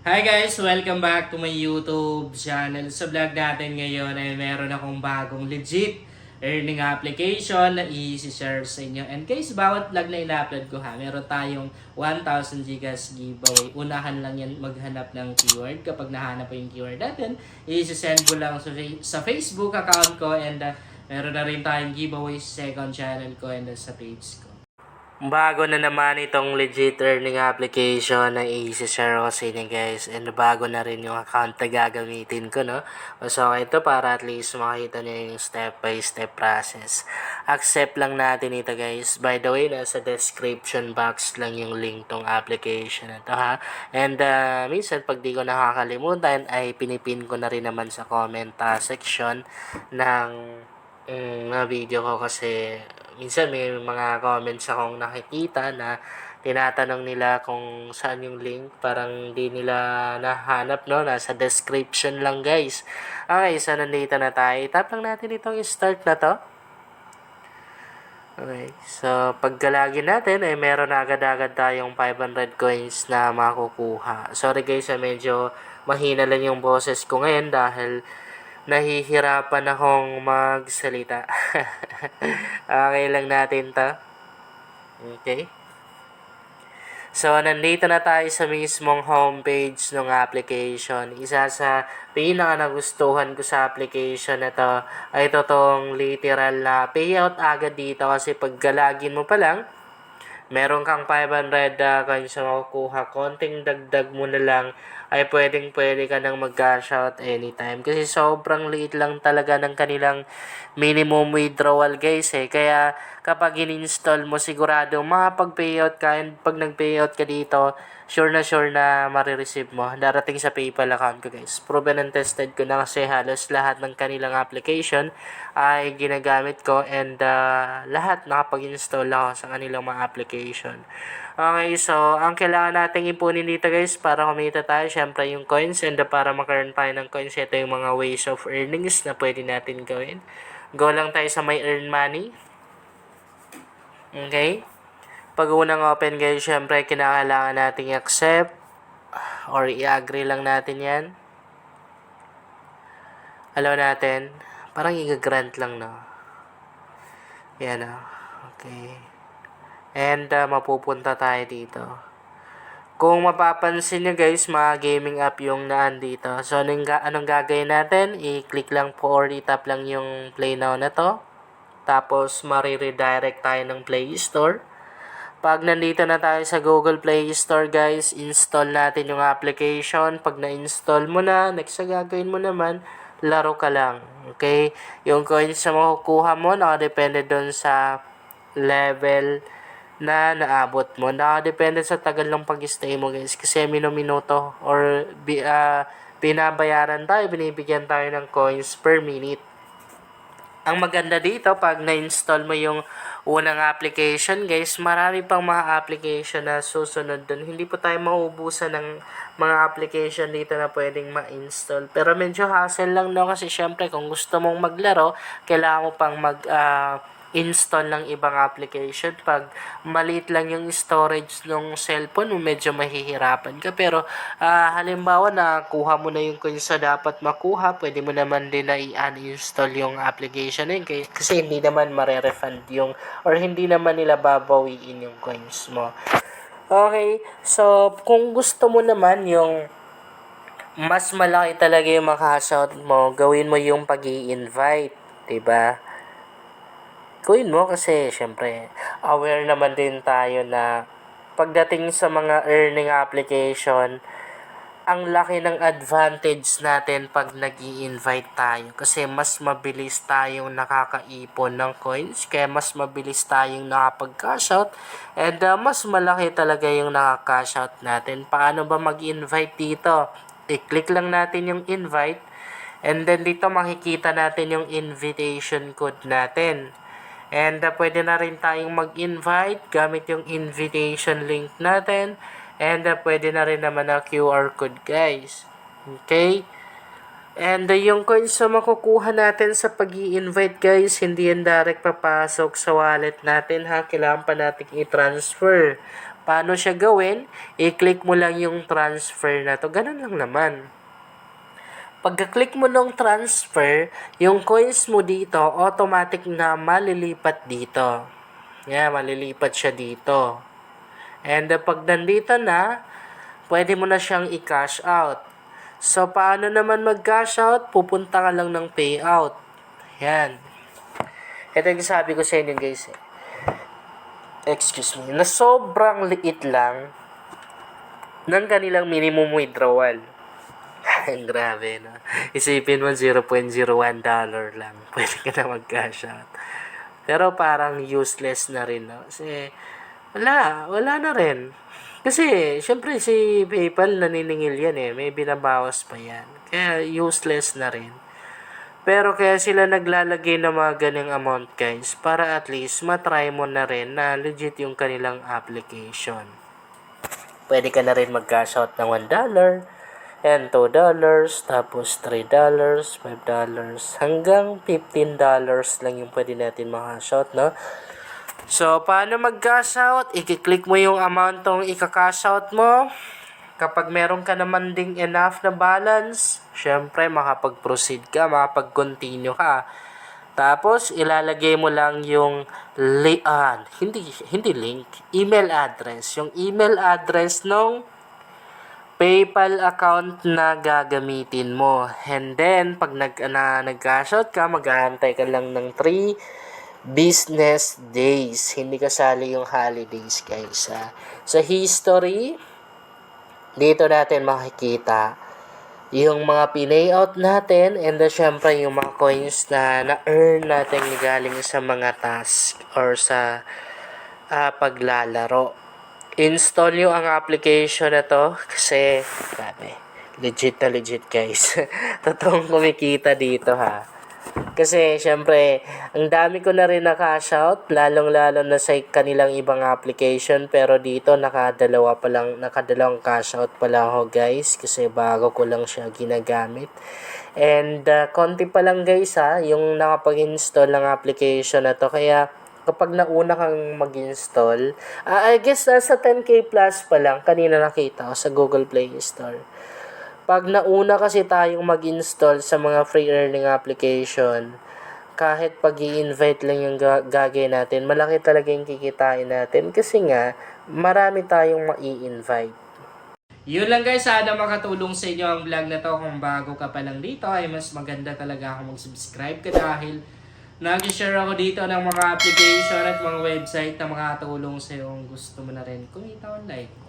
Hi guys! Welcome back to my YouTube channel. Sa vlog natin ngayon ay meron akong bagong legit earning application na i-share sa inyo. And guys, bawat vlog na ina-upload ko ha, meron tayong 1,000 gigas giveaway. Unahan lang yan maghanap ng keyword. Kapag nahanap po yung keyword natin, i-send ko lang sa Facebook account ko and meron na rin tayong giveaway sa second channel ko and sa page ko. Bago na naman itong legit earning application na i-share ko sa inyo guys. And bago na rin yung account na gagamitin ko, no? So, ito para at least makita nyo yung step by step process. Accept lang natin ito guys. By the way, nasa description box lang yung link tong application na to ha. And minsan pag di ko nakakalimutan ay pinipin ko na rin naman sa comment section ng na video ko kasi minsan may mga comments akong nakikita na tinatanong nila kung saan yung link. Parang di nila nahanap, no? Nasa description lang, guys. Okay, so nandito na tayo. Tap lang natin itong start na to. Okay, so pagkalagin natin ay meron na agad-agad tayong 500 coins na makukuha. Sorry guys, medyo mahina lang yung boses ko ngayon dahil nahihirapan akong magsalita. Okay lang natin to. Okay. So, nandito na tayo sa mismong homepage ng application. Isa sa pinaka nagustuhan ko sa application na to ay totoong literal na payout agad dito kasi pag galagin mo pa lang, meron kang 500 coins na makukuha. Konting dagdag mo na lang ay pwede ka nang mag-cash out anytime. Kasi sobrang liit lang talaga ng kanilang minimum withdrawal guys eh. Kaya kapag in-install mo sigurado makapag-payout ka, and pag nag-payout ka dito, sure na marireceive mo. Darating sa PayPal account ko guys. Proven and tested ko na kasi halos lahat ng kanilang application ay ginagamit ko and lahat nakapag-install ako sa kanilang mga application. Okay, so ang kailangan nating ipunin dito guys para kumita tayo, syempre yung coins, and para makaroon tayo ng coins, ito yung mga ways of earnings na pwede natin gawin. Go lang tayo sa may earn money. Okay? Pag unang open guys, syempre kinakailangan nating accept or i-agree lang natin yan. Allow natin. Parang i-grant lang, no? Yan, no? Okay. And mapupunta tayo dito. Kung mapapansin nyo guys, mga gaming app yung naan dito. So, anong gagawin natin? I-click lang po or i-tap lang yung Play Now na to. Tapos, mariredirect tayo ng Play Store. Pag nandito na tayo sa Google Play Store guys, install natin yung application. Pag na-install mo na, next na gagawin mo naman, laro ka lang. Okay? Yung coins na makukuha mo, nakadepende doon sa level na naabot mo. Nakadepende sa tagal ng pag-stay mo guys. Kasi minuto or binabayaran tayo, binibigyan tayo ng coins per minute. Ang maganda dito, pag na-install mo yung unang application guys, marami pang mga application na susunod dun. Hindi po tayo mauubusan ng mga application dito na pwedeng ma-install. Pero medyo hassle lang no kasi syempre kung gusto mong maglaro, kailangan mo pang install ng ibang application. Pag maliit lang yung storage ng cellphone mo, medyo mahihirapan ka. Pero halimbawa na kuha mo na yung coins na dapat makuha, pwede mo naman din na i-uninstall yung application na yun. Kasi hindi naman mare-refund yung or hindi naman nila babawiin yung coins mo. Okay, so kung gusto mo naman yung mas malaki talaga yung makash-out mo, gawin mo yung pag-i-invite, 'di ba? Gawin mo kasi syempre aware naman din tayo na pagdating sa mga earning application, ang laki ng advantage natin pag nag-i-invite tayo kasi mas mabilis tayong nakakaipon ng coins, kaya mas mabilis tayong nakapag-cash out, and mas malaki talaga yung nakaka-cash out natin. Paano ba mag-invite dito? I-click lang natin yung invite, and then dito makikita natin yung invitation code natin. And pwede na rin tayong mag-invite gamit yung invitation link natin. And pwede na rin naman na QR code guys. Okay? And yung coins na makukuha natin sa pag-i-invite guys, hindi yan direct papasok sa wallet natin ha. Kailangan pa natin i-transfer Paano siya gawin? I-click mo lang yung transfer na to. Ganun lang naman. Pagka-click mo ng transfer, yung coins mo dito, automatic na malilipat dito. Malilipat siya dito. And pag nandito na, pwede mo na siyang i-cash out. So, paano naman mag-cash out? Pupunta ka lang ng payout. Yan. Ito yung sabi ko sa inyo guys. Excuse me. Na sobrang liit lang ng kanilang minimum withdrawal. Grabe, no? Isipin mo, $0.01 lang. Pwede ka na mag-cash out. Pero parang useless na rin, no? Kasi, wala na rin. Kasi, syempre, si PayPal naniningil yan eh. May binabawas pa yan. Kaya, useless na rin. Pero kaya sila naglalagay ng mga ganyang amount, guys, para at least matry mo na rin na legit yung kanilang application. Pwede ka na rin mag-cash out ng $1, and $2, tapos $3, $5, hanggang $15 lang yung pwede natin ma-cash out, no? So, paano mag-cash out? I-click mo yung amount tong i-cash out mo. Kapag meron ka naman ding enough na balance, syempre makapag-proceed ka, makapag-continue ka. Tapos, ilalagay mo lang yung hindi link, email address. Yung email address ng PayPal account na gagamitin mo. And then, pag nag-cash out ka, mag-aantay ka lang ng 3 business days. Hindi kasali yung holidays, guys. Sa history, dito natin makikita yung mga pinayout natin and syempre yung mga coins na na-earn natin galing sa mga task or sa paglalaro. Install nyo ang application na to kasi grabe, legit na legit guys. Totoong kumikita dito ha. Kasi syempre, ang dami ko na rin na-cash out, lalong-lalo na sa kanilang ibang application, pero dito nakadalawang cash out pala ako guys, kasi bago ko lang siya ginagamit. And konti pa lang guys yung nakapag-install ng application na to, kaya kapag nauna kang mag-install, I guess nasa 10k plus pa lang, kanina nakita ko sa Google Play Store. Pag nauna kasi tayong mag-install sa mga free earning application, kahit pag i-invite lang yung gagawin natin, malaki talaga yung kikitain natin kasi nga, marami tayong mai-invite. Yun lang guys, sana makatulong sa inyo ang vlog na to. Kung bago ka pa lang dito, ay mas maganda talaga ako mag-subscribe ka dahil nag-share ako dito ng mga application at mga website na makatulong sa iyo kung gusto mo na rin kumita online.